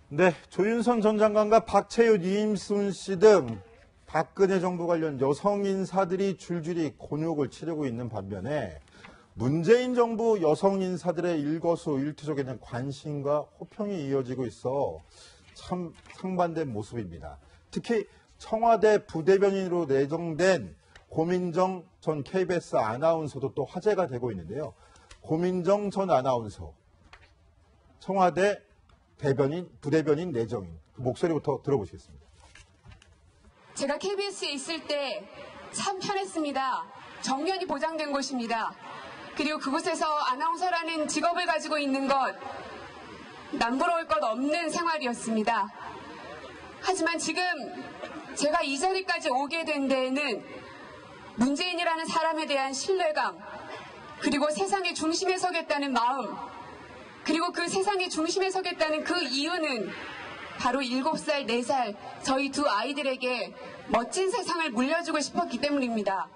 네, 조윤선 전 장관과 박채윤, 이임순 씨 등 박근혜 정부 관련 여성 인사들이 줄줄이 곤욕을 치르고 있는 반면에 문재인 정부 여성 인사들의 일거수일투족에 대한 관심과 호평이 이어지고 있어 참 상반된 모습입니다. 특히 청와대 부대변인으로 내정된 고민정 전 KBS 아나운서도 또 화제가 되고 있는데요. 고민정 전 아나운서, 청와대 부대변인 내정인, 그 목소리부터 들어보시겠습니다. 제가 KBS에 있을 때 참 편했습니다. 정년이 보장된 곳입니다. 그리고 그곳에서 아나운서라는 직업을 가지고 있는 것, 남부러울 것 없는 생활이었습니다. 하지만 지금 제가 이 자리까지 오게 된 데에는 문재인이라는 사람에 대한 신뢰감, 그리고 세상의 중심에 서겠다는 마음, 그리고 그 세상의 중심에 서겠다는 그 이유는 바로 7살, 4살 저희 두 아이들에게 멋진 세상을 물려주고 싶었기 때문입니다.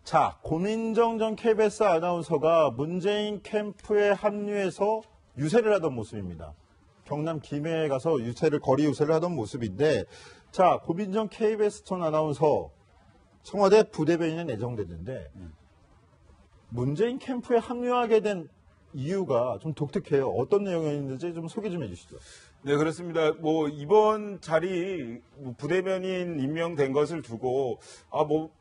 자, 고민정 전 KBS 아나운서가 문재인 캠프에 합류해서 유세를 하던 모습입니다. 경남 김해에 가서 거리 유세를 하던 모습인데, 자, 고민정 KBS 전 아나운서 청와대 부대변인에 내정됐는데 문재인 캠프에 합류하게 된 이유가 좀 독특해요. 어떤 내용이었는지 좀 소개 좀 해주시죠. 네, 그렇습니다. 이번 자리 부대변인 임명된 것을 두고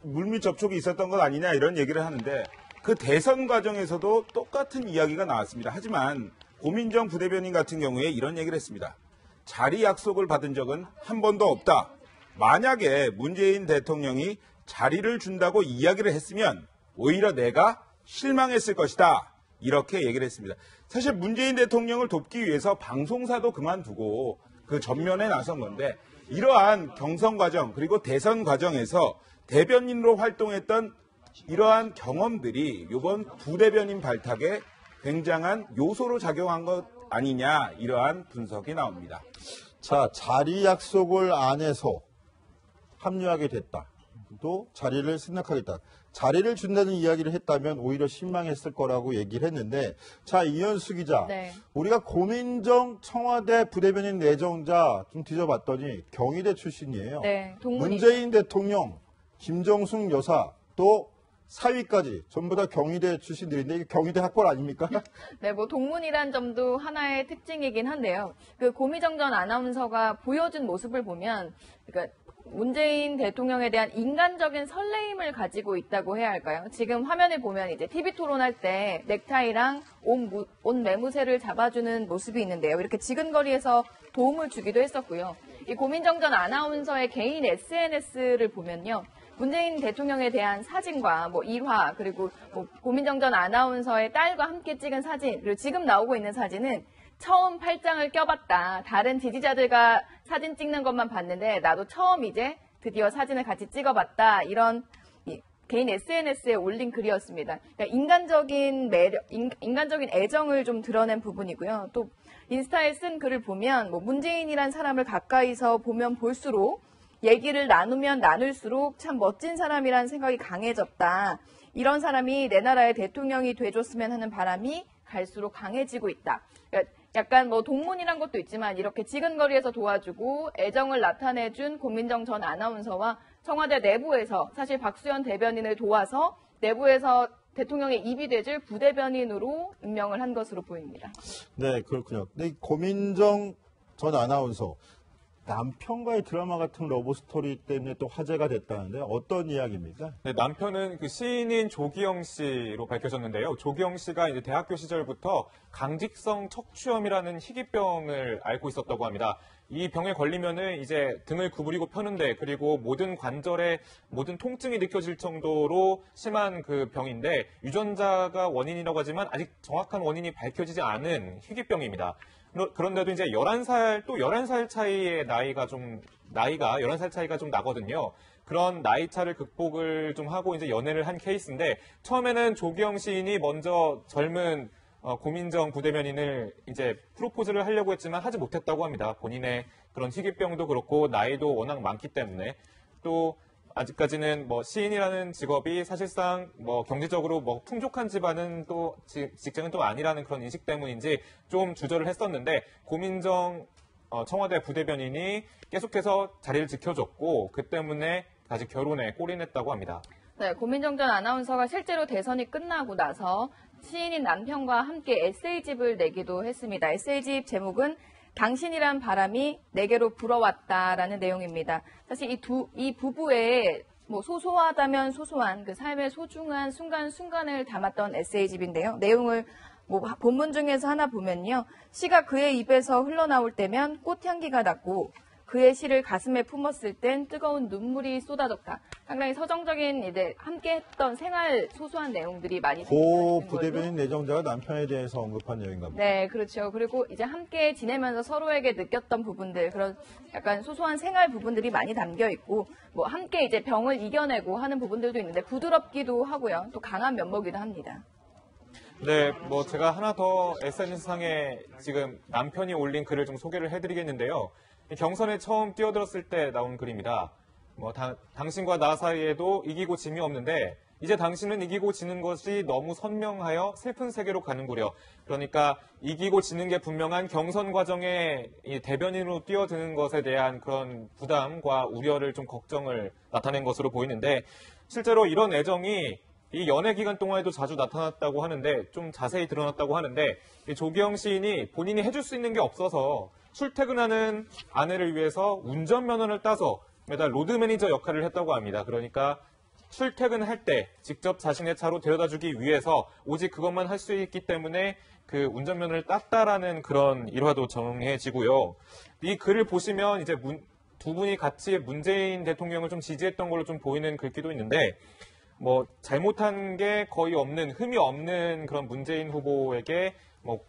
물밑 접촉이 있었던 것 아니냐 이런 얘기를 하는데, 그 대선 과정에서도 똑같은 이야기가 나왔습니다. 하지만 고민정 부대변인 같은 경우에 이런 얘기를 했습니다. 자리 약속을 받은 적은 한 번도 없다. 만약에 문재인 대통령이 자리를 준다고 이야기를 했으면 오히려 내가 실망했을 것이다. 이렇게 얘기를 했습니다. 사실 문재인 대통령을 돕기 위해서 방송사도 그만두고 그 전면에 나선 건데, 이러한 경선 과정 그리고 대선 과정에서 대변인으로 활동했던 이러한 경험들이 이번 부대변인 발탁에 굉장한 요소로 작용한 것 아니냐, 이러한 분석이 나옵니다. 자, 자리 약속을 안 해서 합류하게 됐다. 또 자리를 승낙하겠다. 자리를 준다는 이야기를 했다면 오히려 실망했을 거라고 얘기를 했는데, 자, 이현수 기자, 네. 우리가 고민정 청와대 부대변인 내정자 좀 뒤져봤더니 경희대 출신이에요. 네, 문재인 대통령, 김정숙 여사, 또 사위까지 전부 다 경희대 출신들인데 이게 경희대 학벌 아닙니까? 네, 동문이란 점도 하나의 특징이긴 한데요. 그 고미정 전 아나운서가 보여준 모습을 보면, 그러니까 문재인 대통령에 대한 인간적인 설레임을 가지고 있다고 해야 할까요? 지금 화면에 보면 이제 TV 토론할 때 넥타이랑 옷 매무새를 잡아주는 모습이 있는데요. 이렇게 지근거리에서 도움을 주기도 했었고요. 이 고민정 전 아나운서의 개인 SNS를 보면요. 문재인 대통령에 대한 사진과 일화, 그리고 고민정 전 아나운서의 딸과 함께 찍은 사진, 그리고 지금 나오고 있는 사진은 처음 팔짱을 껴봤다. 다른 지지자들과 사진 찍는 것만 봤는데 나도 처음 이제 드디어 사진을 같이 찍어봤다. 이런 개인 SNS에 올린 글이었습니다. 그러니까 인간적인 매력, 인간적인 애정을 좀 드러낸 부분이고요. 또 인스타에 쓴 글을 보면 문재인이란 사람을 가까이서 보면 볼수록, 얘기를 나누면 나눌수록 참 멋진 사람이란 생각이 강해졌다. 이런 사람이 내 나라의 대통령이 돼줬으면 하는 바람이 갈수록 강해지고 있다. 그러니까 약간 동문이란 것도 있지만 이렇게 지근거리에서 도와주고 애정을 나타내준 고민정 전 아나운서와 청와대 내부에서 사실 박수현 대변인을 도와서 내부에서 대통령의 입이 되줄 부대변인으로 임명을 한 것으로 보입니다. 네, 그렇군요. 근데 고민정 전 아나운서, 남편과의 드라마 같은 러브 스토리 때문에 또 화제가 됐다는데 어떤 이야기입니까? 네, 남편은 그 시인인 조기영 씨로 밝혀졌는데요. 조기영 씨가 이제 대학교 시절부터 강직성 척추염이라는 희귀병을 앓고 있었다고 합니다. 이 병에 걸리면은 이제 등을 구부리고 펴는데, 그리고 모든 관절에 모든 통증이 느껴질 정도로 심한 그 병인데, 유전자가 원인이라고 하지만 아직 정확한 원인이 밝혀지지 않은 희귀병입니다. 그런데도 이제 11살 차이의 나이가 11살 차이가 좀 나거든요. 그런 나이 차를 극복을 좀 하고 이제 연애를 한 케이스인데, 처음에는 조기영 시인이 먼저 젊은 고민정 부대변인을 이제 프로포즈를 하려고 했지만 하지 못했다고 합니다. 본인의 그런 희귀병도 그렇고 나이도 워낙 많기 때문에. 또 아직까지는 뭐 시인이라는 직업이 사실상 뭐 경제적으로 뭐 풍족한 집안은 또 직장은 또 아니라는 그런 인식 때문인지 좀 주저를 했었는데 고민정 청와대 부대변인이 계속해서 자리를 지켜줬고 그 때문에 다시 결혼에 골인했다고 합니다. 네, 고민정 전 아나운서가 실제로 대선이 끝나고 나서 시인인 남편과 함께 에세이집을 내기도 했습니다. 에세이집 제목은 당신이란 바람이 내게로 불어왔다라는 내용입니다. 사실 이 부부의 뭐 소소하다면 소소한 그 삶의 소중한 순간순간을 담았던 에세이집인데요. 내용을 뭐 본문 중에서 하나 보면요. 시가 그의 입에서 흘러나올 때면 꽃향기가 났고 그의 시를 가슴에 품었을 땐 뜨거운 눈물이 쏟아졌다. 상당히 서정적인 이제 함께했던 생활 소소한 내용들이 많이 고 부대변인 내정자가 남편에 대해서 언급한 내용인가 봅니다. 네, 그렇죠. 그리고 이제 함께 지내면서 서로에게 느꼈던 부분들, 그런 약간 소소한 생활 부분들이 많이 담겨 있고, 뭐 함께 이제 병을 이겨내고 하는 부분들도 있는데 부드럽기도 하고요. 또 강한 면모기도 합니다. 네, 뭐 제가 하나 더 SNS상에 지금 남편이 올린 글을 좀 소개를 해드리겠는데요. 경선에 처음 뛰어들었을 때 나온 글입니다. 뭐 당신과 나 사이에도 이기고 짐이 없는데 이제 당신은 이기고 지는 것이 너무 선명하여 슬픈 세계로 가는구려. 그러니까 이기고 지는 게 분명한 경선 과정에 이 대변인으로 뛰어드는 것에 대한 그런 부담과 우려를 좀 걱정을 나타낸 것으로 보이는데 실제로 이런 애정이 이 연애 기간 동안에도 자주 나타났다고 하는데 좀 자세히 드러났다고 하는데 이 조기영 시인이 본인이 해줄 수 있는 게 없어서 출퇴근하는 아내를 위해서 운전면허를 따서 매달 로드 매니저 역할을 했다고 합니다. 그러니까 출퇴근할 때 직접 자신의 차로 데려다주기 위해서 오직 그것만 할 수 있기 때문에 그 운전면허를 땄다라는 그런 일화도 정해지고요. 이 글을 보시면 이제 두 분이 같이 문재인 대통령을 좀 지지했던 걸로 좀 보이는 글귀도 있는데 뭐 잘못한 게 거의 없는 흠이 없는 그런 문재인 후보에게 뭐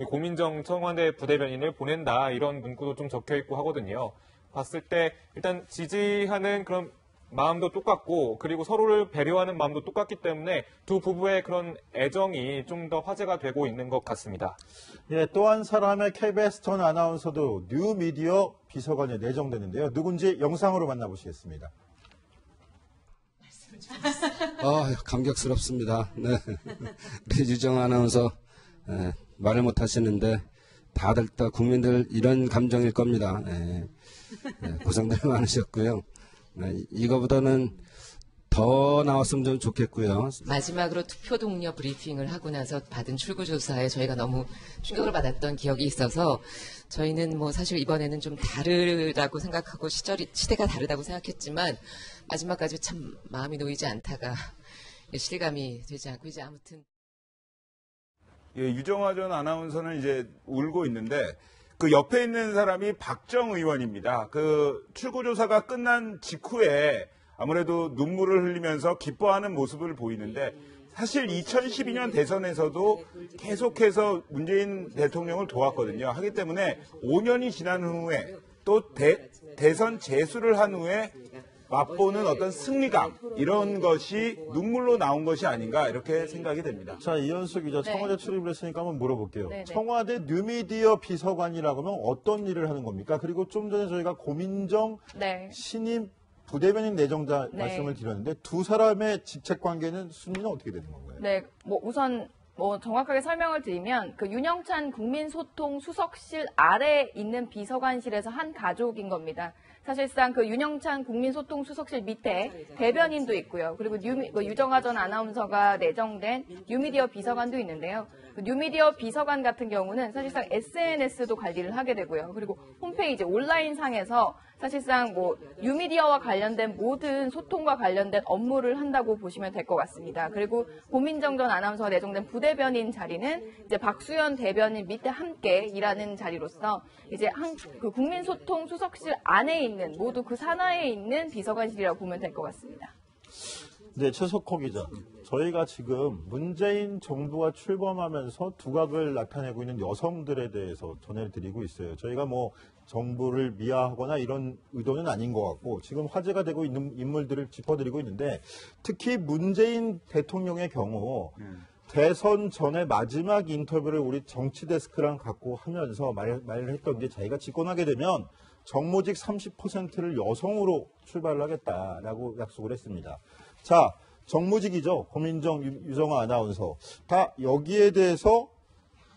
고민정 청와대 부대변인을 보낸다 이런 문구도 좀 적혀 있고 하거든요. 봤을 때 일단 지지하는 그런 마음도 똑같고 그리고 서로를 배려하는 마음도 똑같기 때문에 두 부부의 그런 애정이 좀 더 화제가 되고 있는 것 같습니다. 예, 또 한 사람의 KBS 전 아나운서도 뉴미디어 비서관에 내정되는데요. 누군지 영상으로 만나보시겠습니다. 감격스럽습니다. 네. 우리 유정 아나운서 말을 못 하시는데 다들 다 국민들 이런 감정일 겁니다. 고생들 많으셨고요. 이거보다는 더 나왔으면 좀 좋겠고요. 마지막으로 투표 동료 브리핑을 하고 나서 받은 출구조사에 저희가 너무 충격을 받았던 기억이 있어서 저희는 뭐 사실 이번에는 좀 다르다고 생각하고 시대가 다르다고 생각했지만 마지막까지 참 마음이 놓이지 않다가 실감이 되지 않고 이제 아무튼 예, 유정화 전 아나운서는 이제 울고 있는데 그 옆에 있는 사람이 박정 의원입니다. 그 출구조사가 끝난 직후에 아무래도 눈물을 흘리면서 기뻐하는 모습을 보이는데 사실 2012년 대선에서도 계속해서 문재인 대통령을 도왔거든요. 하기 때문에 5년이 지난 후에 또 대선 재수를 한 후에 맛보는 어떤 승리감 이런 것이 눈물로 나온 것이 아닌가 이렇게 생각이 됩니다. 자, 이현수 기자 청와대 출입을 했으니까 한번 물어볼게요. 네. 청와대 뉴미디어 비서관이라고 하면 어떤 일을 하는 겁니까? 그리고 좀 전에 저희가 고민정 네. 신임 부대변인 내정자 네. 말씀을 드렸는데 두 사람의 직책 관계는 순위는 어떻게 되는 건가요? 네, 뭐 우선 정확하게 설명을 드리면 그 윤영찬 국민소통 수석실 아래 있는 비서관실에서 한 가족인 겁니다. 사실상 그 윤영찬 국민소통 수석실 밑에 대변인도 있고요. 그리고 유정화 전 아나운서가 내정된 뉴미디어 비서관도 있는데요. 그 뉴미디어 비서관 같은 경우는 사실상 SNS도 관리를 하게 되고요. 그리고 홈페이지 온라인상에서 사실상 뉴미디어와 관련된 모든 소통과 관련된 업무를 한다고 보시면 될 것 같습니다. 그리고 고민정 전 아나운서가 내정된 부대변인 자리는 이제 박수현 대변인 밑에 함께 일하는 자리로서 이제 그 국민소통 수석실 안에 있는 모두 그 산하에 있는 비서관실이라고 보면 될 것 같습니다. 네, 최석호 기자. 저희가 지금 문재인 정부가 출범하면서 두각을 나타내고 있는 여성들에 대해서 전해드리고 있어요. 저희가 정부를 미화하거나 이런 의도는 아닌 것 같고 지금 화제가 되고 있는 인물들을 짚어드리고 있는데 특히 문재인 대통령의 경우 대선 전에 마지막 인터뷰를 우리 정치데스크랑 갖고 하면서 말을 했던 게 자기가 집권하게 되면 정모직 30%를 여성으로 출발을 하겠다라고 약속을 했습니다. 자, 정무직이죠. 고민정, 유정아 아나운서. 다 여기에 대해서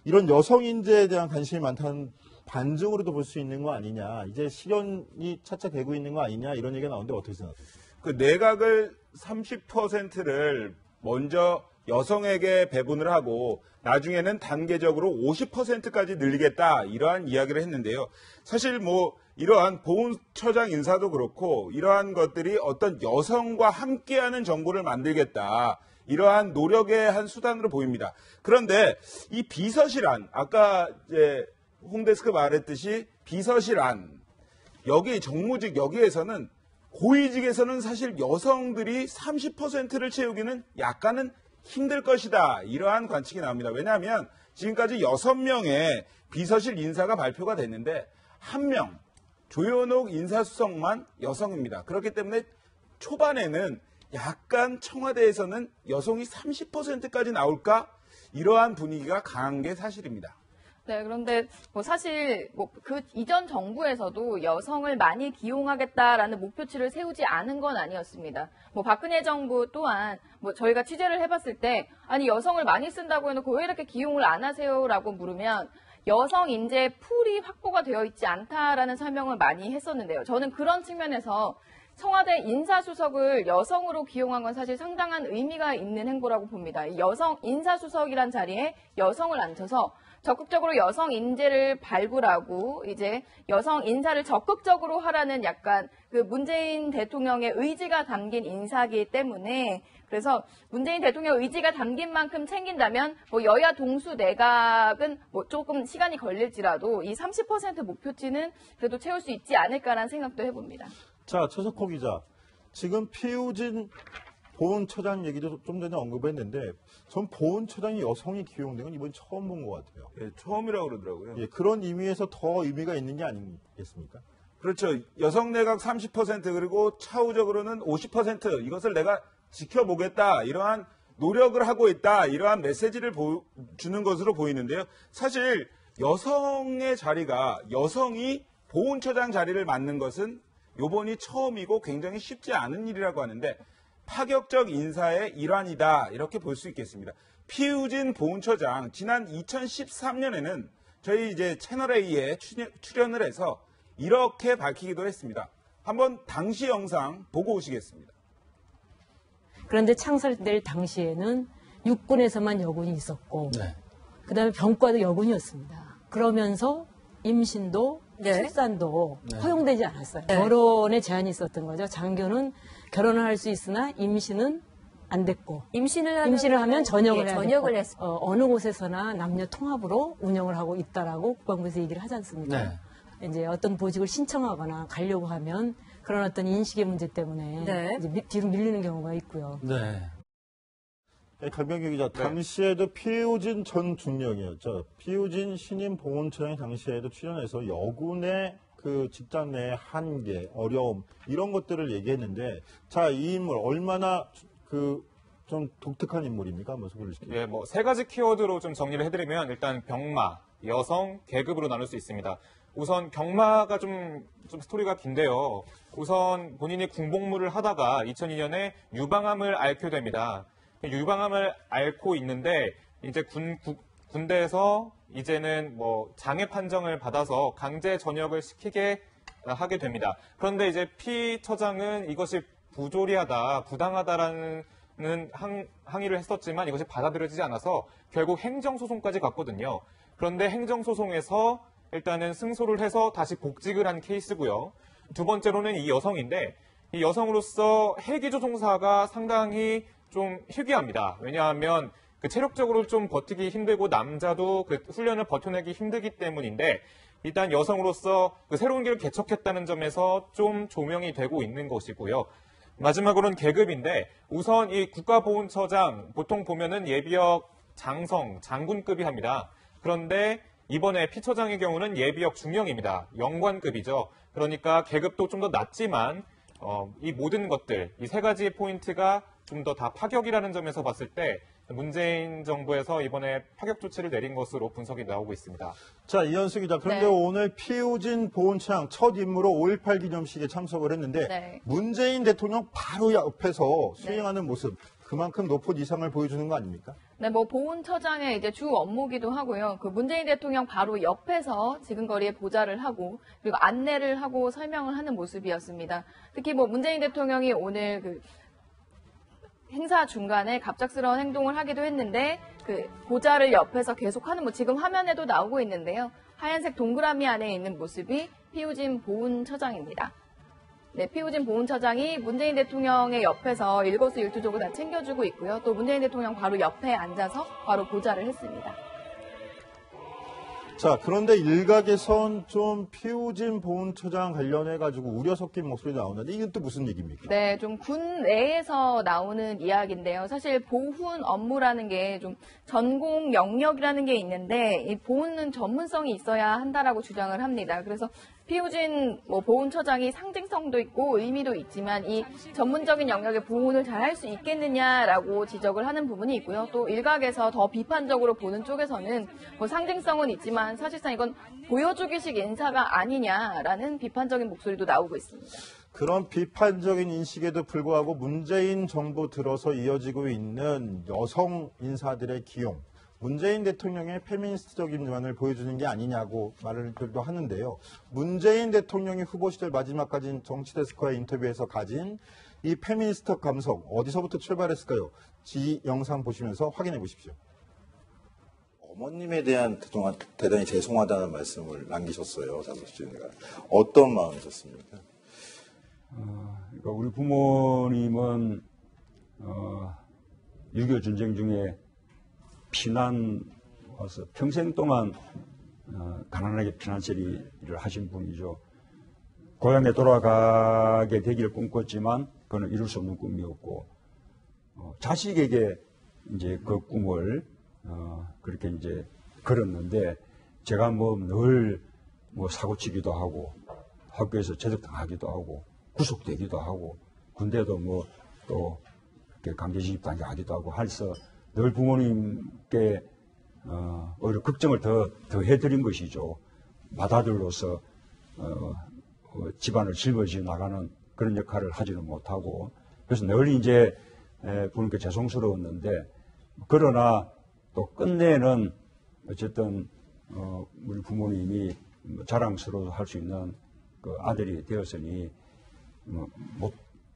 이런 여성 인재에 대한 관심이 많다는 반증으로도 볼 수 있는 거 아니냐. 이제 실현이 차차 되고 있는 거 아니냐. 이런 얘기가 나오는데 어떻게 생각하세요? 그 내각을 30%를 먼저 여성에게 배분을 하고 나중에는 단계적으로 50%까지 늘리겠다 이러한 이야기를 했는데요. 사실 뭐 이러한 보훈처장 인사도 그렇고 이러한 것들이 어떤 여성과 함께하는 정부를 만들겠다 이러한 노력의 한 수단으로 보입니다. 그런데 이 비서실안 아까 이제 홍데스크 말했듯이 비서실안 여기 정무직 여기에서는 고위직에서는 사실 여성들이 30%를 채우기는 약간은 힘들 것이다. 이러한 관측이 나옵니다. 왜냐하면 지금까지 6명의 비서실 인사가 발표가 됐는데 1명, 조현옥 인사수석만 여성입니다. 그렇기 때문에 초반에는 약간 청와대에서는 여성이 30%까지 나올까? 이러한 분위기가 강한 게 사실입니다. 네, 그런데 뭐 사실 뭐 그 이전 정부에서도 여성을 많이 기용하겠다라는 목표치를 세우지 않은 건 아니었습니다. 뭐 박근혜 정부 또한 뭐 저희가 취재를 해봤을 때 아니 여성을 많이 쓴다고 해놓고 왜 이렇게 기용을 안 하세요라고 물으면 여성 인재 풀이 확보가 되어 있지 않다라는 설명을 많이 했었는데요. 저는 그런 측면에서 청와대 인사수석을 여성으로 기용한 건 사실 상당한 의미가 있는 행보라고 봅니다. 이 여성 인사수석이란 자리에 여성을 앉혀서 적극적으로 여성 인재를 발굴하고 이제 여성 인사를 적극적으로 하라는 약간 그 문재인 대통령의 의지가 담긴 인사이기 때문에 그래서 문재인 대통령 의지가 담긴 만큼 챙긴다면 뭐 여야 동수 내각은 뭐 조금 시간이 걸릴지라도 이 30% 목표치는 그래도 채울 수 있지 않을까라는 생각도 해봅니다. 자, 최석호 기자. 지금 피우진 보훈처장 얘기도 좀 전에 언급했는데 전 보훈처장이 여성이 기용된 건 이번 처음 본 것 같아요. 예, 처음이라고 그러더라고요. 예, 그런 의미에서 더 의미가 있는 게 아니겠습니까? 그렇죠. 여성 내각 30% 그리고 차후적으로는 50% 이것을 내가 지켜보겠다. 이러한 노력을 하고 있다. 이러한 메시지를 주는 것으로 보이는데요. 사실 여성의 자리가 여성이 보훈처장 자리를 맡는 것은 요번이 처음이고 굉장히 쉽지 않은 일이라고 하는데 파격적 인사의 일환이다. 이렇게 볼 수 있겠습니다. 피우진 보훈처장 지난 2013년에는 저희 이제 채널A에 출연을 해서 이렇게 밝히기도 했습니다. 한번 당시 영상 보고 오시겠습니다. 그런데 창설될 당시에는 육군에서만 여군이 있었고 네. 그다음에 병과도 여군이었습니다. 그러면서 임신도 출산도 허용되지 않았어요. 결혼에 제한이 있었던 거죠. 장교는 결혼을 할 수 있으나 임신은 안 됐고 임신을 하면 전역을 해야 됐고 어느 곳에서나 남녀 통합으로 운영을 하고 있다라고 국방부에서 얘기를 하지 않습니까? 네. 이제 어떤 보직을 신청하거나 가려고 하면 그런 어떤 인식의 문제 때문에 이제 뒤로 밀리는 경우가 있고요. 네. 강병규 기자, 당시에도 피우진 전 중령이었죠. 피우진 신임 보훈처장이 당시에도 출연해서 여군의 그 직장 내 한계, 어려움 이런 것들을 얘기했는데, 자, 이 인물 얼마나 좀 독특한 인물입니까? 한번 소개를 시켜주세요. 예, 뭐 세 가지 키워드로 좀 정리를 해드리면 일단 병마, 여성, 계급으로 나눌 수 있습니다. 우선 병마가 좀 스토리가 긴데요. 우선 본인이 군복무를 하다가 2002년에 유방암을 앓게 됩니다. 유방암을 앓고 있는데 이제 군대에서 이제는 뭐 장애 판정을 받아서 강제 전역을 시키게 하게 됩니다. 그런데 이제 피 처장은 이것이 부조리하다, 부당하다라는 항의를 했었지만 이것이 받아들여지지 않아서 결국 행정소송까지 갔거든요. 그런데 행정소송에서 일단은 승소를 해서 다시 복직을 한 케이스고요. 두 번째로는 이 여성인데 이 여성으로서 헬기 조종사가 상당히 좀 희귀합니다. 왜냐하면 그 체력적으로 좀 버티기 힘들고 남자도 그 훈련을 버텨내기 힘들기 때문인데 일단 여성으로서 그 새로운 길을 개척했다는 점에서 좀 조명이 되고 있는 것이고요. 마지막으로는 계급인데 우선 이 국가보훈처장 보통 보면은 예비역 장성, 장군급이 합니다. 그런데 이번에 피처장의 경우는 예비역 중령입니다. 영관급이죠. 그러니까 계급도 좀 더 낮지만 이 모든 것들, 이 세 가지의 포인트가 좀 더 다 파격이라는 점에서 봤을 때 문재인 정부에서 이번에 파격 조치를 내린 것으로 분석이 나오고 있습니다. 자, 이현수 기자. 그런데 네. 오늘 피우진 보훈처장 첫 임무로 5.18 기념식에 참석을 했는데 네. 문재인 대통령 바로 옆에서 수행하는 모습, 그만큼 높은 이상을 보여주는 거 아닙니까? 네, 뭐 보훈처장의 이제 주 업무기도 하고요. 그 문재인 대통령 바로 옆에서 지근거리에 보좌를 하고 그리고 안내를 하고 설명을 하는 모습이었습니다. 특히 뭐 문재인 대통령이 오늘 그 행사 중간에 갑작스러운 행동을 하기도 했는데 그 보좌를 옆에서 계속하는 뭐 지금 화면에도 나오고 있는데요. 하얀색 동그라미 안에 있는 모습이 피우진 보훈처장입니다. 네, 피우진 보훈처장이 문재인 대통령의 옆에서 일거수일투족을 다 챙겨주고 있고요. 또 문재인 대통령 바로 옆에 앉아서 바로 보좌를 했습니다. 자, 그런데 일각에선 좀 피우진 보훈처장 관련해가지고 우려 섞인 목소리 나오는데 이건 또 무슨 얘기입니까? 네, 좀 군 내에서 나오는 이야기인데요. 사실 보훈 업무라는 게 좀 전공 영역이라는 게 있는데 이 보훈은 전문성이 있어야 한다라고 주장을 합니다. 그래서 피우진 보훈처장이 상징성도 있고 의미도 있지만 이 전문적인 영역의 보훈을 잘 할 수 있겠느냐라고 지적을 하는 부분이 있고요. 또 일각에서 더 비판적으로 보는 쪽에서는 상징성은 있지만 사실상 이건 보여주기식 인사가 아니냐라는 비판적인 목소리도 나오고 있습니다. 그런 비판적인 인식에도 불구하고 문재인 정부 들어서 이어지고 있는 여성 인사들의 기용, 문재인 대통령의 페미니스트적인 면을 보여주는 게 아니냐고 말들도 하는데요. 문재인 대통령이 후보 시절 마지막까지 정치데스크와의 인터뷰에서 가진 이 페미니스트 감성 어디서부터 출발했을까요? 이 영상 보시면서 확인해 보십시오. 어머님에 대한 그동안 대단히 죄송하다는 말씀을 남기셨어요. 5시쯤에. 어떤 마음이셨습니까? 그러니까 우리 부모님은 6.25 전쟁 중에 피난 와서 평생 동안 가난하게 피난처리를 하신 분이죠. 고향에 돌아가게 되기를 꿈꿨지만 그건 이룰 수 없는 꿈이었고 자식에게 이제 그 꿈을 그렇게 이제 걸었는데 제가 늘 사고치기도 하고 학교에서 제적당하기도 하고 구속되기도 하고 군대도 또 강제진입당하기도 하고 해서 늘 부모님께 오히려 걱정을 더 해드린 것이죠. 맏아들로서 집안을 짊어져 나가는 그런 역할을 하지는 못하고 그래서 늘 이제 부모님께 죄송스러웠는데 그러나 또 끝내는 어쨌든 우리 부모님이 자랑스러워할 수 있는 그 아들이 되었으니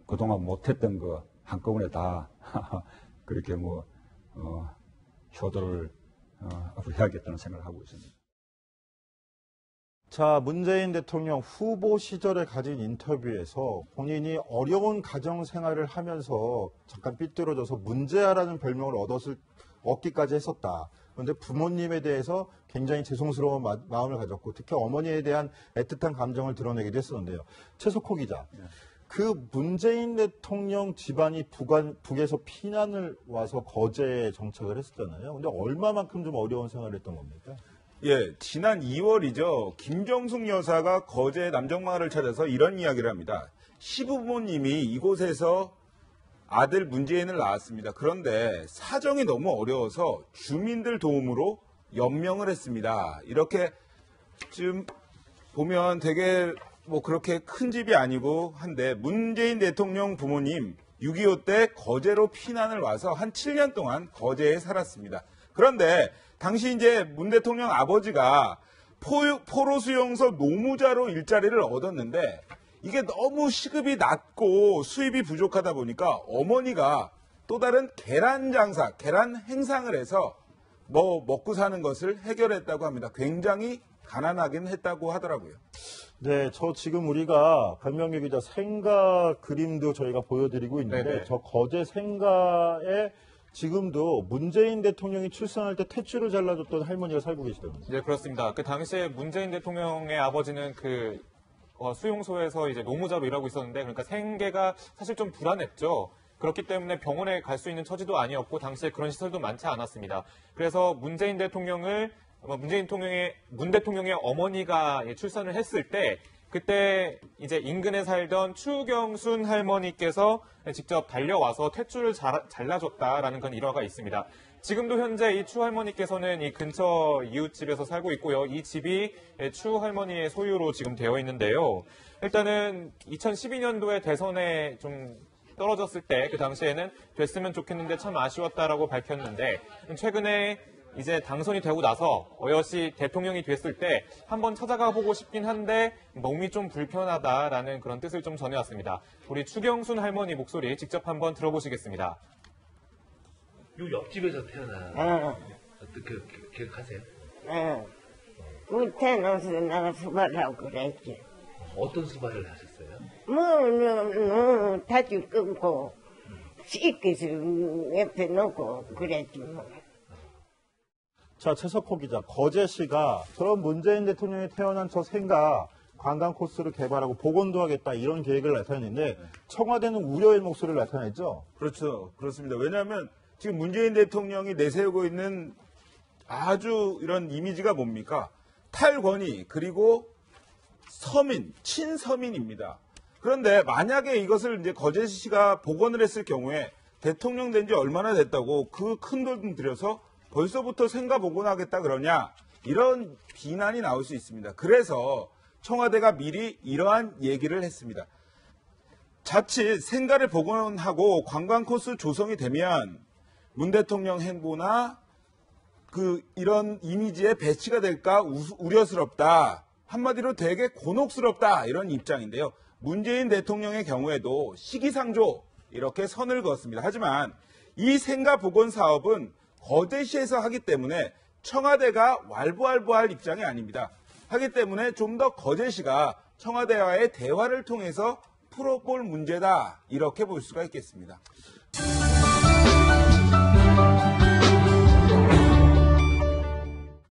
그동안 못했던 거 한꺼번에 다 그렇게 효도를 앞으로 해야겠다는 생각을 하고 있습니다. 자, 문재인 대통령 후보 시절에 가진 인터뷰에서 본인이 어려운 가정 생활을 하면서 잠깐 삐뚤어져서 문제아라는 별명을 얻기까지 했었다. 그런데 부모님에 대해서 굉장히 죄송스러운 마음을 가졌고 특히 어머니에 대한 애틋한 감정을 드러내기도 했었는데요. 최석호 기자. 그 문재인 대통령 집안이 북에서 피난을 와서 거제에 정착을 했었잖아요. 근데 얼마만큼 좀 어려운 생활을 했던 겁니까? 예, 지난 2월이죠. 김정숙 여사가 거제 남정마을을 찾아서 이런 이야기를 합니다. 시부모님이 이곳에서 아들 문재인을 낳았습니다. 그런데 사정이 너무 어려워서 주민들 도움으로 연명을 했습니다. 이렇게 지금 보면 되게 그렇게 큰 집이 아니고 한데 문재인 대통령 부모님 6.25 때 거제로 피난을 와서 한 7년 동안 거제에 살았습니다. 그런데 당시 이제 문 대통령 아버지가 포로 수용소 노무자로 일자리를 얻었는데 이게 너무 시급이 낮고 수입이 부족하다 보니까 어머니가 또 다른 계란 장사, 계란 행상을 해서 먹고 사는 것을 해결했다고 합니다. 굉장히 가난하긴 했다고 하더라고요. 네, 저 지금 우리가 강명규 기자 생가 그림도 저희가 보여드리고 있는데 네네. 저 거제 생가에 지금도 문재인 대통령이 출산할 때 탯줄을 잘라줬던 할머니가 살고 계시더군요. 네, 그렇습니다. 그 당시에 문재인 대통령의 아버지는 수용소에서 이제 노무자로 일하고 있었는데 그러니까 생계가 사실 좀 불안했죠. 그렇기 때문에 병원에 갈 수 있는 처지도 아니었고 당시에 그런 시설도 많지 않았습니다. 그래서 문 대통령의 어머니가 출산을 했을 때 그때 이제 인근에 살던 추경순 할머니께서 직접 달려와서 탯줄을 잘라줬다라는 그런 일화가 있습니다. 지금도 현재 이 추 할머니께서는 이 근처 이웃집에서 살고 있고요. 이 집이 추 할머니의 소유로 지금 되어 있는데요. 일단은 2012년도에 대선에 좀 떨어졌을 때 그 당시에는 됐으면 좋겠는데 참 아쉬웠다라고 밝혔는데 최근에 이제 당선이 되고 나서 어여시 대통령이 됐을 때 한번 찾아가 보고 싶긴 한데 몸이 좀 불편하다라는 그런 뜻을 좀 전해왔습니다. 우리 추경순 할머니 목소리 직접 한번 들어보시겠습니다. 요 옆집에서 태어나 어떻게 기억하세요? 그 태어나서 내가 수발하고 그랬지. 어떤 수발을 하셨어요? 다줄 끊고 씻기서 옆에 놓고 그랬지 뭐. 자, 최석호 기자, 거제시가 그럼 문재인 대통령이 태어난 저 생가 관광 코스를 개발하고 복원도 하겠다 이런 계획을 나타냈는데 청와대는 우려의 목소리를 나타냈죠? 그렇죠. 그렇습니다. 왜냐하면 지금 문재인 대통령이 내세우고 있는 아주 이런 이미지가 뭡니까? 탈권위 그리고 서민, 친서민입니다. 그런데 만약에 이것을 이제 거제시가 복원을 했을 경우에 대통령 된 지 얼마나 됐다고 그 큰 돈 들여서 벌써부터 생가 복원하겠다 그러냐 이런 비난이 나올 수 있습니다. 그래서 청와대가 미리 이러한 얘기를 했습니다. 자칫 생가를 복원하고 관광 코스 조성이 되면 문 대통령 행보나 이런 이미지에 배치가 될까 우려스럽다. 한마디로 되게 곤혹스럽다 이런 입장인데요. 문재인 대통령의 경우에도 시기상조 이렇게 선을 그었습니다. 하지만 이 생가 복원 사업은 거제시에서 하기 때문에 청와대가 왈부왈부할 입장이 아닙니다. 하기 때문에 좀 더 거제시가 청와대와의 대화를 통해서 풀어볼 문제다 이렇게 볼 수가 있겠습니다.